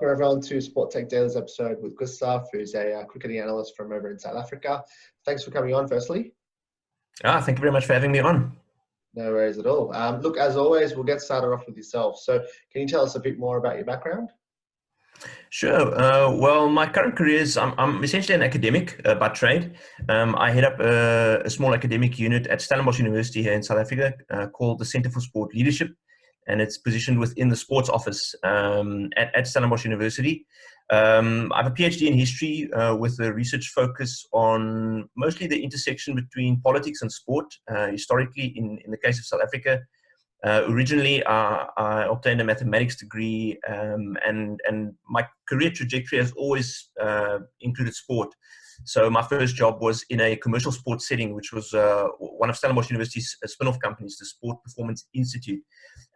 welcome everyone to Sport Tech Daily's episode with Gustav, who's a cricketing analyst from over in South Africa. Thanks for coming on, firstly. Thank you very much for having me on. No worries at all. Look, as always, we'll get started off with yourself. So can you tell us a bit more about your background? Sure. Well, my current career is I'm essentially an academic by trade. I head up a small academic unit at Stellenbosch University here in South Africa called the Centre for Sport Leadership, and it's positioned within the sports office at Stellenbosch University. I have a PhD in history with a research focus on mostly the intersection between politics and sport, historically in the case of South Africa. Originally, I obtained a mathematics degree, and my career trajectory has always included sport. So my first job was in a commercial sports setting, which was one of Stellenbosch University's spin-off companies, the Sport Performance Institute.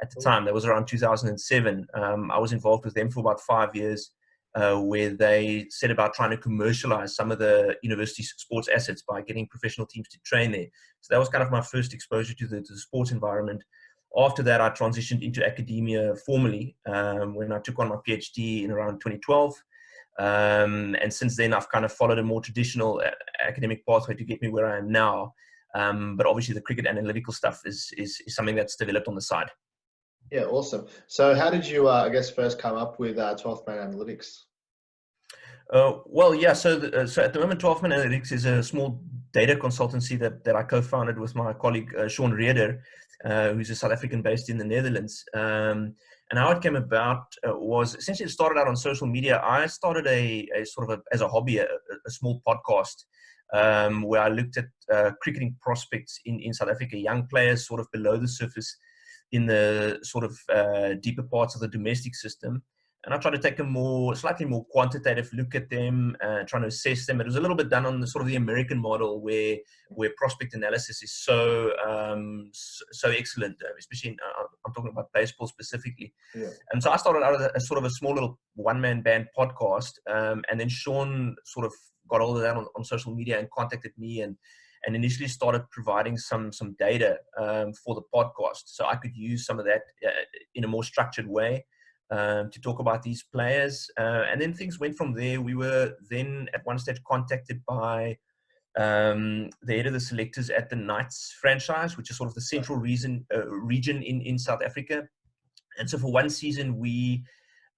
At the time, that was around 2007. I was involved with them for about 5 years, where they set about trying to commercialize some of the university's sports assets by getting professional teams to train there. So that was kind of my first exposure to the sports environment. After that, I transitioned into academia formally when I took on my PhD in around 2012. And since then, I've kind of followed a more traditional academic pathway to get me where I am now. But obviously, the cricket analytical stuff is something that's developed on the side. Yeah, awesome. So how did you, first come up with 12th Man Analytics? Well, yeah. So at the moment, 12th Man Analytics is a small data consultancy that I co-founded with my colleague Sean Reeder, who's a South African based in the Netherlands. And how it came about was essentially it started out on social media. I started a sort of as a hobby, a small podcast where I looked at cricketing prospects in South Africa, young players sort of below the surface in the sort of deeper parts of the domestic system. And I tried to take a slightly more quantitative look at them, trying to assess them. It was a little bit done on the sort of the American model, where prospect analysis is so excellent, especially I'm talking about baseball specifically. Yeah. And so I started out as sort of a small little one-man band podcast, and then Sean sort of got all of that on social media and contacted me and initially started providing some data for the podcast, so I could use some of that in a more structured way. To talk about these players. And then things went from there. We were then at one stage contacted by the head of the selectors at the Knights franchise, which is sort of the central region in South Africa. And so for one season, we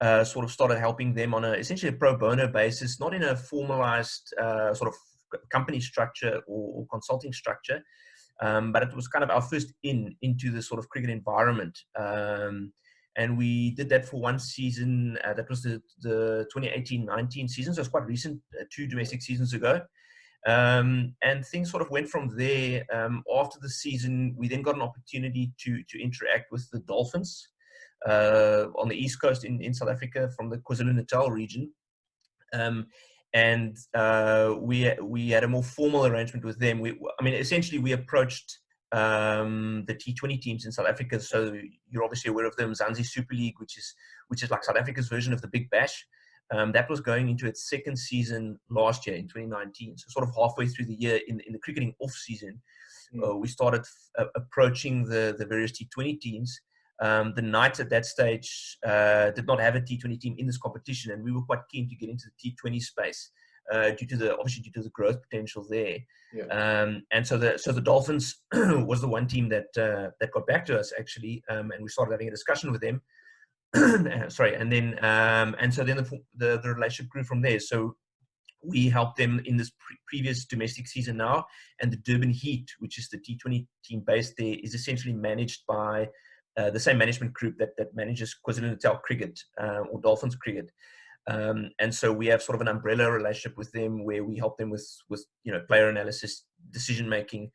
sort of started helping them on essentially a pro bono basis, not in a formalized sort of company structure or consulting structure, but it was kind of our first into the sort of cricket environment. And we did that for one season. That was the 2018-19 season. So it's quite recent, 2 domestic seasons ago. And things sort of went from there. After the season, we then got an opportunity to interact with the Dolphins on the East Coast in South Africa from the KwaZulu-Natal region. And we had a more formal arrangement with them. Essentially, we approached the T20 teams in South Africa. So you're obviously aware of them, Mzansi Super League, which is like South Africa's version of the Big Bash. That was going into its second season last year in 2019. So sort of halfway through the year in the cricketing off season, we started approaching the various T20 teams. The Knights at that stage did not have a T20 team in this competition, and we were quite keen to get into the T20 space. Due to the growth potential there. Yeah. And so the Dolphins was the one team that got back to us actually, and we started having a discussion with them. Sorry, and then the relationship grew from there. So we helped them in this previous domestic season now, and the Durban Heat, which is the T20 team based there, is essentially managed by the same management group that manages KwaZulu-Natal cricket or Dolphins cricket. And so we have sort of an umbrella relationship with them where we help them with player analysis, decision making,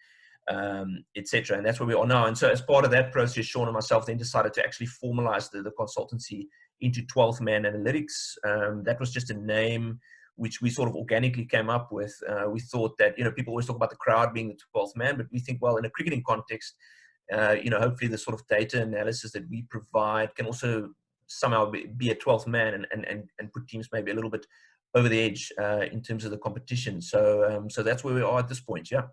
etc. And that's where we are now. And so as part of that process, Sean and myself then decided to actually formalize the consultancy into 12th Man Analytics. That was just a name which we sort of organically came up with. We thought that people always talk about the crowd being the 12th man, but we think, well, in a cricketing context, hopefully the sort of data analysis that we provide can also somehow be a 12th man and put teams maybe a little bit over the edge in terms of the competition. So that's where we are at this point. Yeah.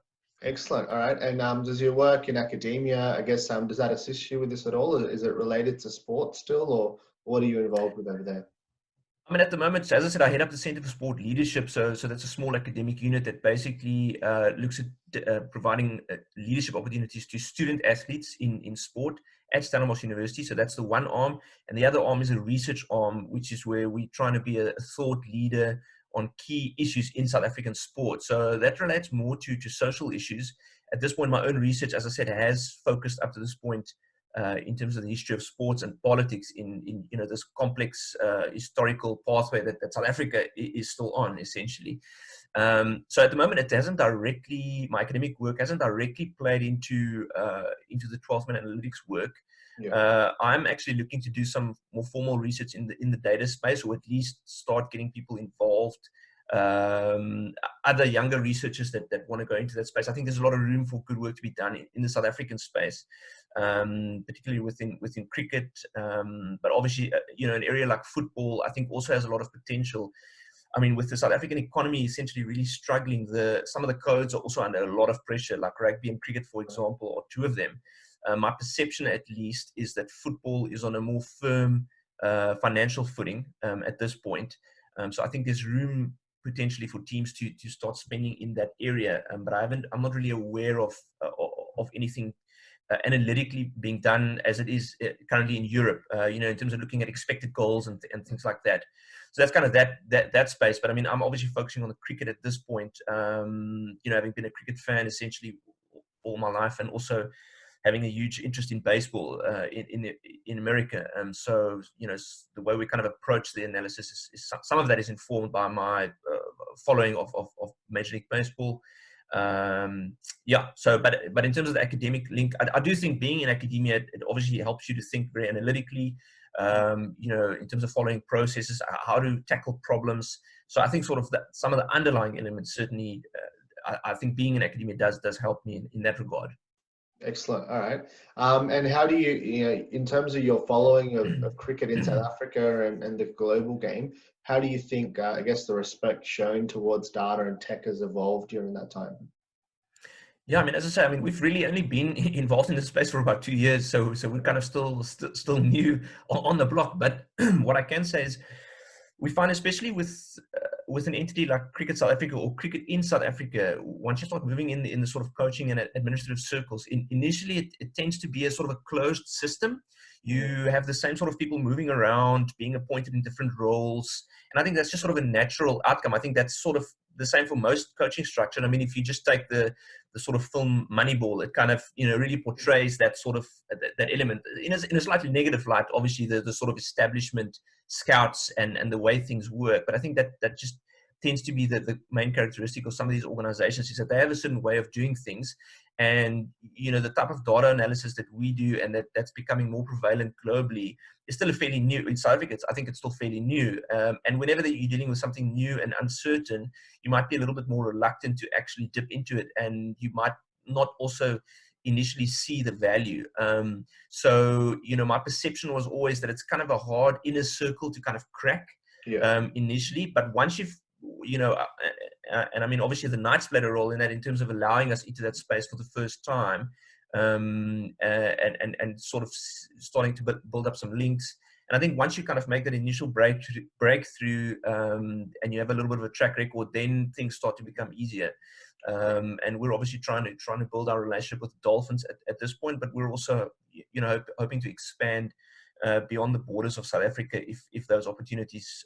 Excellent. All right. And does your work in academia, I guess, does that assist you with this at all? Is it related to sport still, or what are you involved with over there? I mean, at the moment, as I said, I head up the Center for Sport Leadership. So that's a small academic unit that basically looks at providing leadership opportunities to student athletes in sport at Stellenbosch University. So that's the one arm. And the other arm is a research arm, which is where we're trying to be a thought leader on key issues in South African sport. So that relates more to social issues. At this point, my own research, as I said, has focused up to this point in terms of the history of sports and politics in this complex historical pathway that South Africa is still on, essentially. So at the moment, it hasn't directly, my academic work hasn't directly played into the 12-man analytics work. Yeah. I'm actually looking to do some more formal research in the data space, or at least start getting people involved, other younger researchers that want to go into that space. I think there's a lot of room for good work to be done in the South African space, particularly within cricket, but obviously an area like football I think also has a lot of potential. I mean, with the South African economy essentially really struggling, some of the codes are also under a lot of pressure, like rugby and cricket, for example, or two of them. My perception, at least, is that football is on a more firm financial footing at this point. So I think there's room potentially for teams to start spending in that area. But I'm not really aware of anything analytically being done as it is currently in Europe, in terms of looking at expected goals and things like that. So that's kind of that space. But I mean, I'm obviously focusing on the cricket at this point, having been a cricket fan essentially all my life, and also having a huge interest in baseball in America. So, the way we kind of approach the analysis is some of that is informed by my following of Major League Baseball. So, but in terms of the academic link, I do think being in academia, it obviously helps you to think very analytically, in terms of following processes, how to tackle problems. So I think sort of some of the underlying elements, certainly, I think being in academia does help me in that regard. Excellent. All right. And how do you, in terms of your following of cricket in South Africa and the global game, how do you think, I guess, the respect shown towards data and tech has evolved during that time? Yeah, I mean, as I say, I mean, we've really only been involved in this space for about 2 years, so we're kind of still new on the block. But what I can say is, we find, especially with an entity like Cricket South Africa or Cricket in South Africa, once you start moving in the sort of coaching and administrative circles, initially it tends to be a sort of a closed system. You have the same sort of people moving around, being appointed in different roles. And I think that's just sort of a natural outcome. I think that's sort of the same for most coaching structure. And I mean, if you just take the sort of film Moneyball, it kind of, really portrays that sort of, that element in a slightly negative light, obviously the sort of establishment scouts and the way things work. But I think that just tends to be the main characteristic of some of these organizations, is that they have a certain way of doing things. And, the type of data analysis that we do and that's becoming more prevalent globally is still a fairly new, in South Africa, I think it's still fairly new. And whenever you're dealing with something new and uncertain, you might be a little bit more reluctant to actually dip into it. And you might not also initially see the value. So, my perception was always that it's kind of a hard inner circle to kind of crack initially. But once you've, and I mean, obviously the Knights played a role in that, in terms of allowing us into that space for the first time, and sort of starting to build up some links. And I think once you kind of make that initial breakthrough, and you have a little bit of a track record, then things start to become easier. And we're obviously trying to build our relationship with the Dolphins at this point, but we're also, hoping to expand beyond the borders of South Africa if those opportunities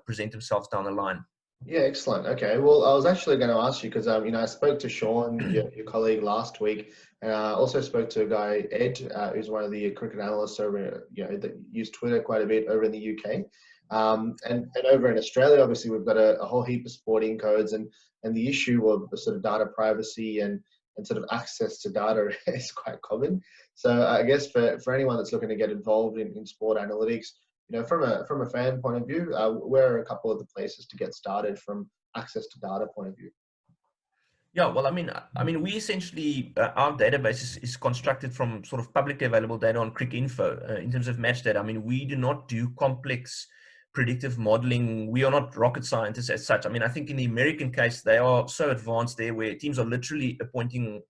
present themselves down the line. Yeah, excellent. Okay, well, I was actually going to ask you because I spoke to Sean, your colleague, last week, and I also spoke to a guy, Ed, who's one of the cricket analysts over, that use Twitter quite a bit over in the UK, and over in Australia. Obviously, we've got a whole heap of sporting codes, and the issue of sort of data privacy and sort of access to data is quite common. So I guess for anyone that's looking to get involved in sport analytics, from a fan point of view, where are a couple of the places to get started from access to data point of view? Yeah, well, I mean, we essentially, our database is constructed from sort of publicly available data on Cricinfo in terms of match data. I mean, we do not do complex predictive modeling, we are not rocket scientists as such. I mean, I think in the American case, they are so advanced there where teams are literally appointing,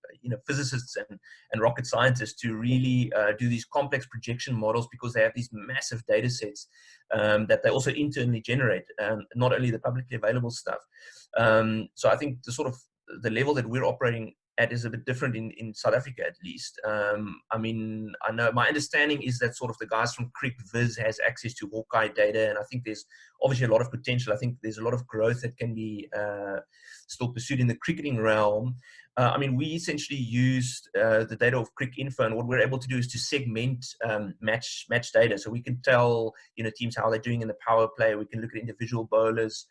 physicists and rocket scientists to really do these complex projection models, because they have these massive data sets that they also internally generate, not only the publicly available stuff. So I think the level that we're operating at is a bit different in South Africa, at least. I mean, I know my understanding is that sort of the guys from Crick Viz has access to Hawkeye data, and I think there's obviously a lot of potential. I think there's a lot of growth that can be still pursued in the cricketing realm. I mean, we essentially used the data of Crick Info, and what we're able to do is to segment match data, so we can tell teams how they're doing in the power play. We can look at individual bowlers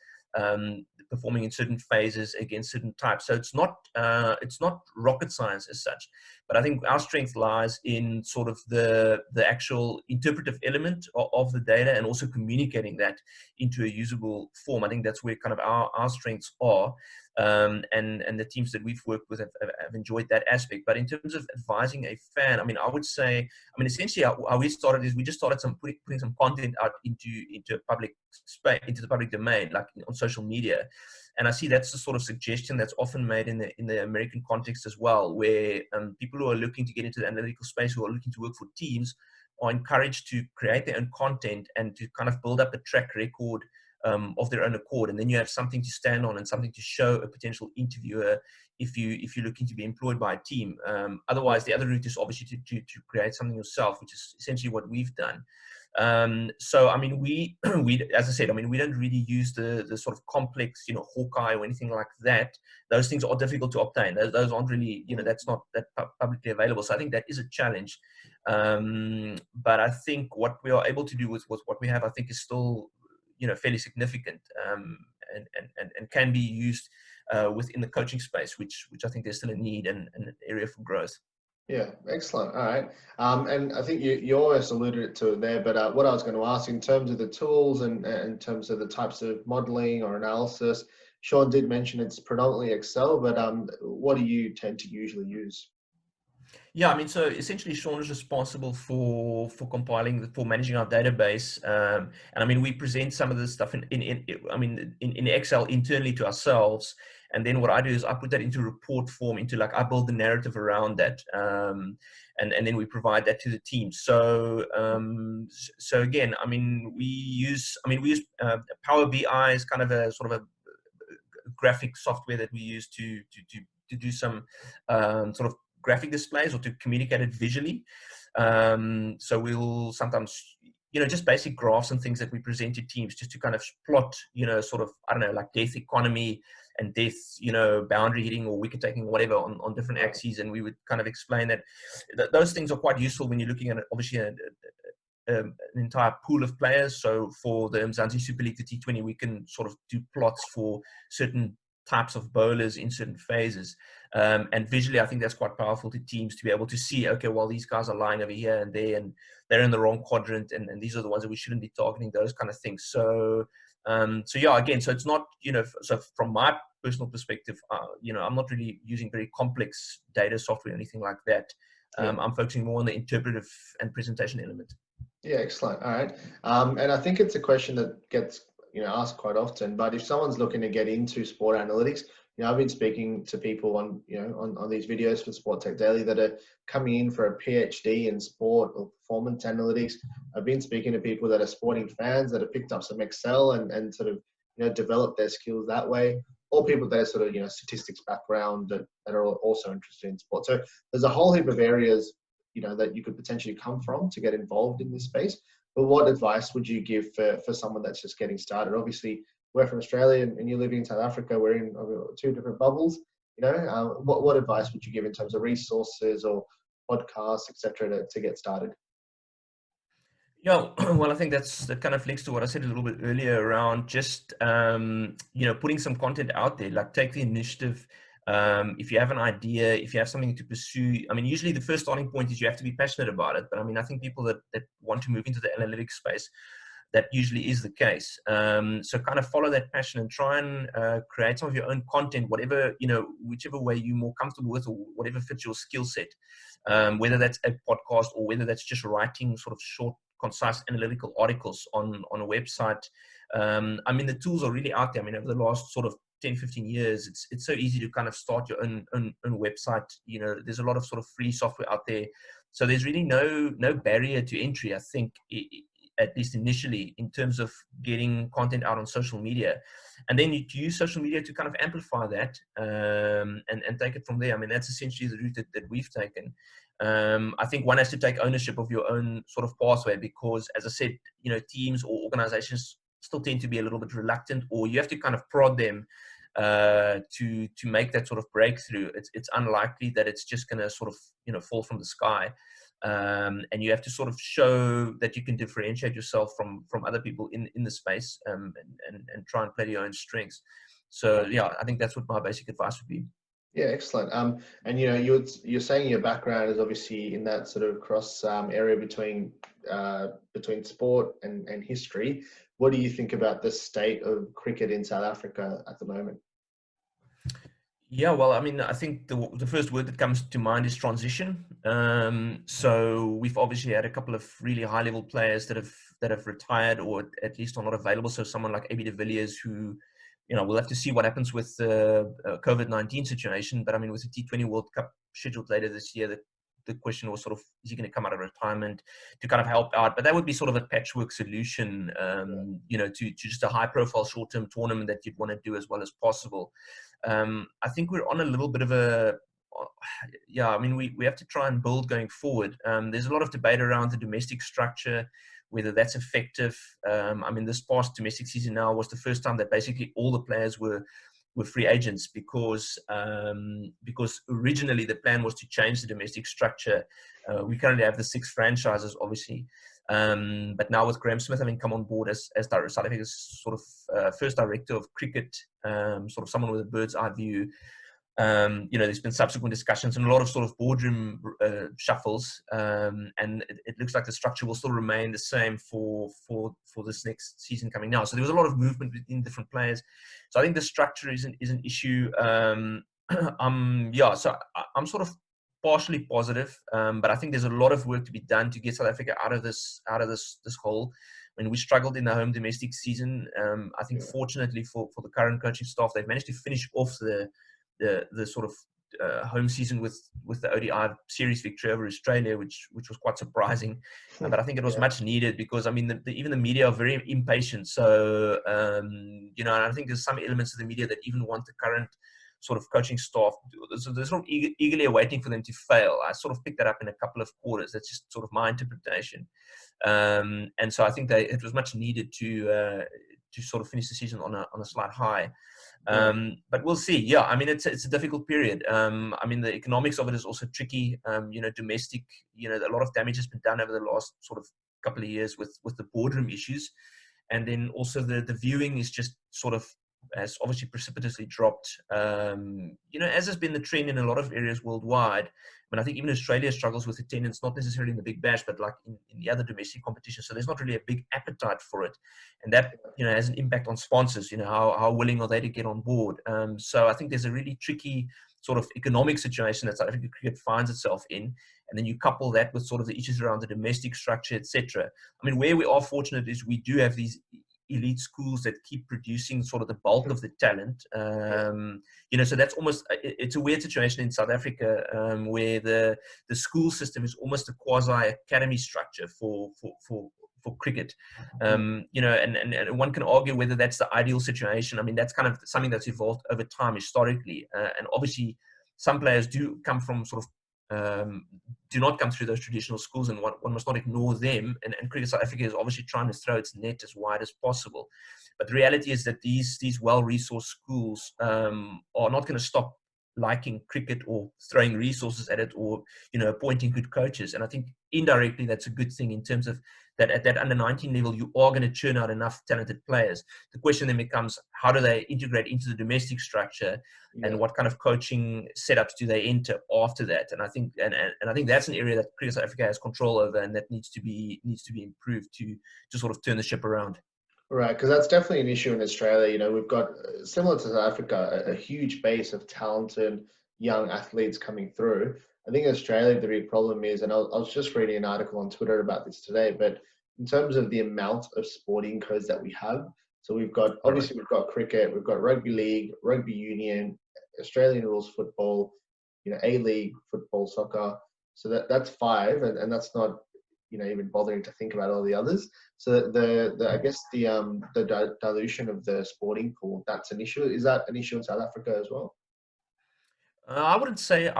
performing in certain phases against certain types. So it's not rocket science as such, but I think our strength lies in sort of the actual interpretive element of the data, and also communicating that into a usable form. I think that's where kind of our strengths are. And the teams that we've worked with have enjoyed that aspect. But in terms of advising a fan, I mean, I would say, essentially how we started is we just started putting some content out into public space, into the public domain, like on social media. And I see that's the sort of suggestion that's often made in the American context as well, where people who are looking to get into the analytical space, who are looking to work for teams, are encouraged to create their own content and to kind of build up a track record of their own accord, and then you have something to stand on and something to show a potential interviewer if you're looking to be employed by a team. Otherwise, the other route is obviously to create something yourself, which is essentially what we've done. So I mean, we as I said, I mean, we don't really use the sort of complex, Hawkeye or anything like that. Those things are difficult to obtain. Those aren't really, that's not that publicly available. So I think that is a challenge. But I think what we are able to do with what we have, I think, is still fairly significant, and can be used within the coaching space, which I think there's still a need and an area for growth. Yeah, excellent. All right. And I think you almost alluded to it there, but what I was going to ask in terms of the tools and in terms of the types of modeling or analysis, Sean did mention it's predominantly Excel, but what do you tend to usually use? Yeah, I mean, so essentially Sean is responsible for compiling, for managing our database. And I mean, we present some of this stuff in Excel internally to ourselves. And then what I do is I put that into report form, I build the narrative around that. And then we provide that to the team. So again, I mean, we use Power BI is kind of a sort of a graphic software that we use to do some sort of graphic displays or to communicate it visually. So we'll sometimes, just basic graphs and things that we present to teams just to kind of plot, sort of, I don't know, like death economy and death, boundary hitting or wicket taking, whatever, on different axes. And we would kind of explain that those things are quite useful when you're looking at, obviously, an entire pool of players. So for the Mzansi Super League, the T20, we can sort of do plots for certain types of bowlers in certain phases. And visually, I think that's quite powerful to teams to be able to see, okay, well, these guys are lying over here and there, and they're in the wrong quadrant, and these are the ones that we shouldn't be targeting, those kind of things. So yeah, again, so it's not, so from my personal perspective, I'm not really using very complex data software or anything like that. I'm focusing more on the interpretive and presentation element. Yeah, excellent. All right. And I think it's a question that gets asked quite often, but if someone's looking to get into sport analytics, I've been speaking to people on these videos for Sport Tech Daily that are coming in for a PhD in sport or performance analytics. I've been speaking to people that are sporting fans that have picked up some Excel and sort of developed their skills that way, or people that are sort of statistics background that are also interested in sport. So there's a whole heap of areas that you could potentially come from to get involved in this space. But what advice would you give for someone that's just getting started? Obviously, we're from Australia and you're living in South Africa. We're in two different bubbles. What advice would you give in terms of resources or podcasts, etc., to get started? Yeah, well, I think that kind of links to what I said a little bit earlier around just putting some content out there. Like, take the initiative. If you have an idea, if you have something to pursue, I mean, usually the first starting point is you have to be passionate about it. But I mean, I think people that want to move into the analytics space, that usually is the case. So kind of follow that passion and try and create some of your own content, whatever, whichever way you're more comfortable with or whatever fits your skill set, whether that's a podcast or whether that's just writing sort of short concise analytical articles on a website. I mean, the tools are really out there. I mean, over the last sort of 10, 15 years, it's so easy to kind of start your own website. You know, there's a lot of sort of free software out there. So there's really no barrier to entry, I think, at least initially, in terms of getting content out on social media. And then you use social media to kind of amplify that, and take it from there. I mean, that's essentially the route that we've taken. I think one has to take ownership of your own sort of pathway, because, as I said, you know, teams or organizations still tend to be a little bit reluctant, or you have to kind of prod them to make that sort of breakthrough. It's unlikely that it's just going to sort of, you know, fall from the sky. And you have to sort of show that you can differentiate yourself from other people in the space, and try and play your own strengths. So yeah, I think that's what my basic advice would be. Yeah, excellent. And you know, you're saying your background is obviously in that sort of cross area between sport and history. What do you think about the state of cricket in South Africa at the moment? Yeah, well, I mean, I think the first word that comes to mind is transition. So we've obviously had a couple of really high level players that have retired, or at least are not available. So someone like AB de Villiers, who, you know, we'll have to see what happens with the COVID-19 situation. But I mean, with the T20 World Cup scheduled later this year, the question was sort of, is he going to come out of retirement to kind of help out? But that would be sort of a patchwork solution, you know, to just a high profile short term tournament that you'd want to do as well as possible. I think we're on a little bit of I mean, we have to try and build going forward. There's a lot of debate around the domestic structure, whether that's effective. I mean, this past domestic season now was the first time that basically all the players were free agents, because originally the plan was to change the domestic structure. We currently have the 6 franchises, obviously. But now with Graham Smith having come on board as South Africa's sort of first director of cricket, sort of someone with a bird's eye view, you know, there's been subsequent discussions and a lot of sort of boardroom shuffles, and it looks like the structure will still remain the same for this next season coming now. So there was a lot of movement within different players. So I think the structure is an issue. Yeah, so I'm sort of partially positive, but I think there's a lot of work to be done to get South Africa out of this hole. I mean, we struggled in the home domestic season. I think fortunately for the current coaching staff, they've managed to finish off the sort of home season with the ODI series victory over Australia, which was quite surprising. But I think it was much needed, because I mean, even the media are very impatient. So you know, and I think there's some elements of the media that even want the current sort of coaching staff. So they're sort of eagerly awaiting for them to fail. I sort of picked that up in a couple of quarters. That's just sort of my interpretation. And so I think it was much needed to sort of finish the season on a slight high. But we'll see. Yeah, I mean, it's a difficult period. I mean, the economics of it is also tricky. You know, domestic, you know, a lot of damage has been done over the last sort of couple of years with the boardroom issues. And then also the viewing is just sort of has obviously precipitously dropped, you know, as has been the trend in a lot of areas worldwide. I mean, I think even Australia struggles with attendance, not necessarily in the Big Bash, but like in the other domestic competitions. So there's not really a big appetite for it. And that, you know, has an impact on sponsors. You know, how willing are they to get on board? So I think there's a really tricky sort of economic situation that South African cricket finds itself in. And then you couple that with sort of the issues around the domestic structure, etc. I mean, where we are fortunate is we do have these elite schools that keep producing sort of the bulk of the talent. You know, so that's almost, it's a weird situation in South Africa, where the school system is almost a quasi academy structure for cricket. You know, and one can argue whether that's the ideal situation. I mean, that's kind of something that's evolved over time historically, and obviously some players do come from sort of do not come through those traditional schools, and one must not ignore them. And Cricket South Africa is obviously trying to throw its net as wide as possible. But the reality is that these well-resourced schools are not going to stop liking cricket or throwing resources at it, or, you know, appointing good coaches. And I think indirectly that's a good thing, in terms of that at that under 19 level, you are going to churn out enough talented players. The question then becomes, how do they integrate into the domestic structure, and what kind of coaching setups do they enter after that? And I think and I think that's an area that Cricket South Africa has control over, and that needs to be improved to sort of turn the ship around. Right, because that's definitely an issue in Australia. You know, we've got, similar to South Africa, a huge base of talented young athletes coming through. I think in Australia, the big problem is, and I was just reading an article on Twitter about this today, but in terms of the amount of sporting codes that we have. So we've got, Right. obviously we've got cricket, we've got rugby league, rugby union, Australian rules football, A-League football, soccer. So that's five, and that's not, even bothering to think about all the others. So the I guess the dilution of the sporting pool, that's an issue. Is that an issue in South Africa as well? I wouldn't say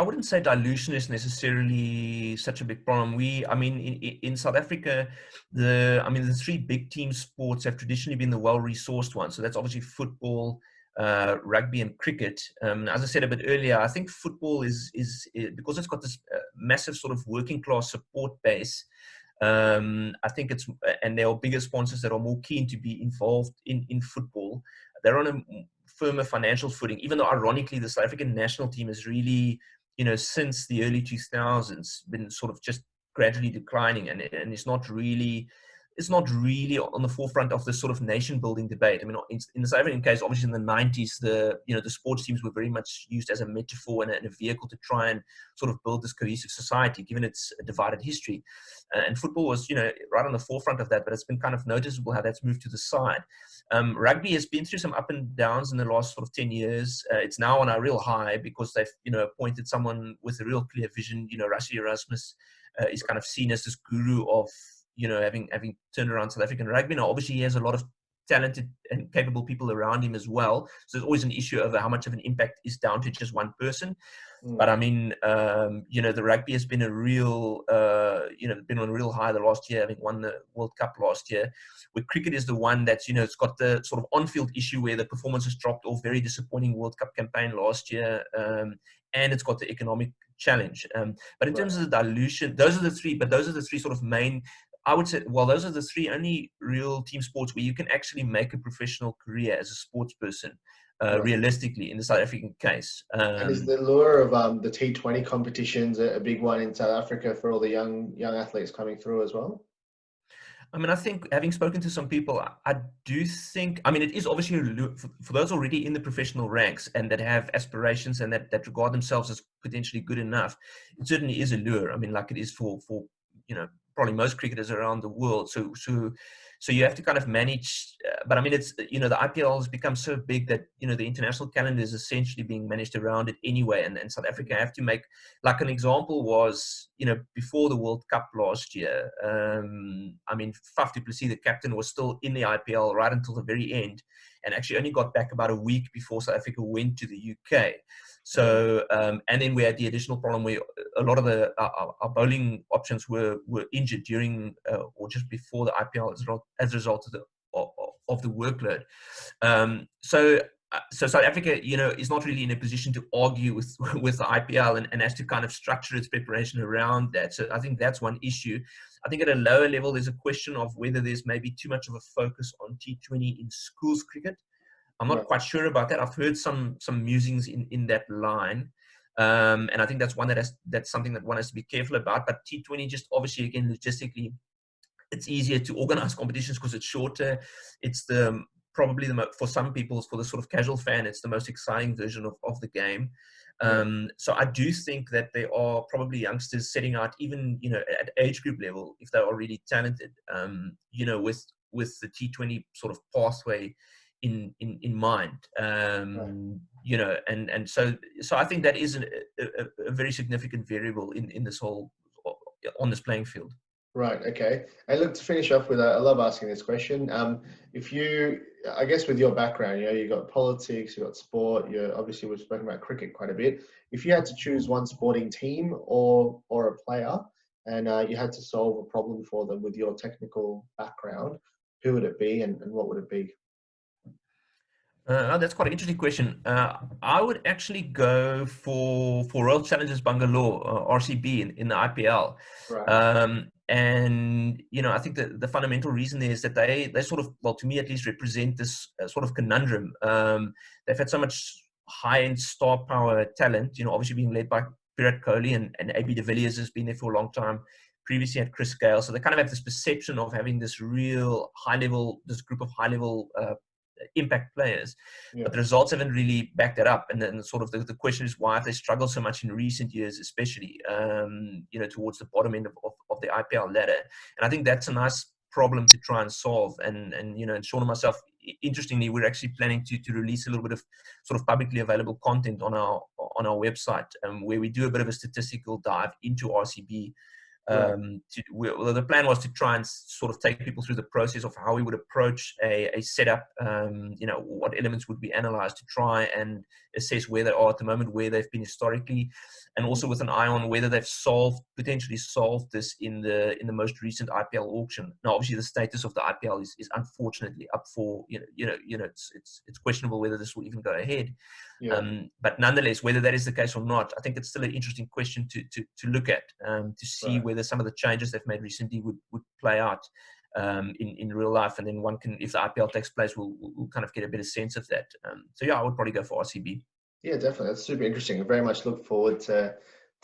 dilution is necessarily such a big problem. I mean, in South Africa, the three big team sports have traditionally been the well-resourced ones. So that's obviously football, rugby, and cricket. As I said a bit earlier, I think football is because it's got this massive sort of working class support base. I think and there are bigger sponsors that are more keen to be involved in football. They're on a firmer financial footing, even though ironically the South African national team has really, since the early 2000s been sort of just gradually declining, and it's not really on the forefront of this sort of nation building debate. I mean, in the South African case, obviously in the 90s, the sports teams were very much used as a metaphor and a vehicle to try and sort of build this cohesive society, given its divided history. And football was, right on the forefront of that, but it's been kind of noticeable how that's moved to the side. Rugby has been through some up and downs in the last sort of 10 years. It's now on a real high because they've, appointed someone with a real clear vision. Rassie Erasmus is kind of seen as this guru of, having turned around South African rugby. Now, obviously, he has a lot of talented and capable people around him as well. So there's always an issue over how much of an impact is down to just one person. But I mean, the rugby has been been on a real high the last year, having won the World Cup last year. Where cricket is the one that's, it's got the sort of on-field issue where the performance has dropped off. Very disappointing World Cup campaign last year. And it's got the economic challenge. But in terms of the dilution, those are the three sort of main, I would say, well, those are the three only real team sports where you can actually make a professional career as a sports person, realistically, in the South African case. And is the lure of the T20 competitions a big one in South Africa for all the young athletes coming through as well? I mean, I think having spoken to some people, I do think, I mean, it is obviously for those already in the professional ranks and that have aspirations and that regard themselves as potentially good enough. It certainly is a lure. I mean, like it is for probably most cricketers around the world. So you have to kind of manage. But I mean, it's, the IPL has become so big that, the international calendar is essentially being managed around it anyway. And South Africa have to make, like an example was, before the World Cup last year, I mean, Faf du Plessis, the captain, was still in the IPL right until the very end and actually only got back about a week before South Africa went to the UK. So, and then we had the additional problem where a lot of our bowling options were injured during or just before the IPL as a result of the workload. So South Africa, is not really in a position to argue with the IPL and has to kind of structure its preparation around that. So I think that's one issue. I think at a lower level, there's a question of whether there's maybe too much of a focus on T20 in schools cricket. I'm not quite sure about that. I've heard some musings in that line. And I think that's something that one has to be careful about. But T20, just obviously, again, logistically, it's easier to organize competitions because it's shorter. It's probably for some people, for the sort of casual fan, it's the most exciting version of the game. So I do think that there are probably youngsters setting out, even, at age group level, if they are really talented, with the T20 sort of pathway in mind, and so I think that is a very significant variable in this whole, on this playing field. Right. Okay. And look, to finish off with, I love asking this question. If you, I guess, with your background, you've got politics, you've got sport. Obviously we've spoken about cricket quite a bit. If you had to choose one sporting team or a player, and you had to solve a problem for them with your technical background, who would it be, and what would it be? That's quite an interesting question. I would actually go for Royal Challengers Bangalore, RCB, in the IPL. Right. And I think the fundamental reason there is that they sort of, well, to me at least, represent this sort of conundrum. They've had so much high-end star power talent, obviously being led by Virat Kohli, and AB de Villiers has been there for a long time. Previously had Chris Gayle, so they kind of have this perception of having this real this group of high-level impact players, but the results haven't really backed that up. And then sort of the question is, why have they struggled so much in recent years, especially towards the bottom end of the IPL ladder? And I think that's a nice problem to try and solve. And and Sean and myself, interestingly, we're actually planning to release a little bit of sort of publicly available content on our website, where we do a bit of a statistical dive into RCB. The plan was to try and sort of take people through the process of how we would approach a setup, what elements would be analyzed to try and assess where they are at the moment, where they've been historically, and also with an eye on whether they've potentially solved this in the most recent IPL auction. Now, obviously, the status of the IPL is unfortunately up for it's questionable whether this will even go ahead. Yeah. But nonetheless, whether that is the case or not, I think it's still an interesting question to look at, to see whether some of the changes they've made recently would play out in real life. And then one can, if the IPL takes place, we'll kind of get a better sense of that. So yeah, I would probably go for RCB. Yeah, definitely. That's super interesting. I very much look forward to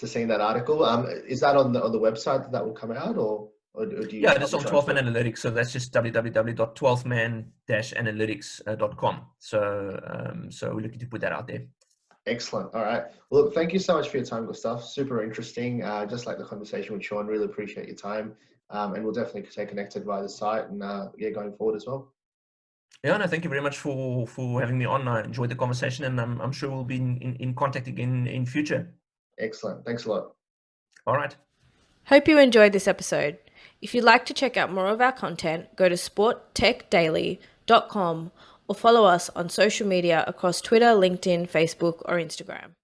seeing that article. Is that on the website that will come out, or do you? Yeah, it's on 12-Man Analytics. So that's just www.12man-analytics.com. So we're looking to put that out there. Excellent. All right. Well, look, thank you so much for your time, Gustav. Super interesting. Just like the conversation with Sean, really appreciate your time. And we'll definitely stay connected via the site and going forward as well. Yeah, no, thank you very much for having me on. I enjoyed the conversation, and I'm sure we'll be in contact again in future. Excellent. Thanks a lot. All right. Hope you enjoyed this episode. If you'd like to check out more of our content, go to sporttechdaily.com or follow us on social media across Twitter, LinkedIn, Facebook, or Instagram.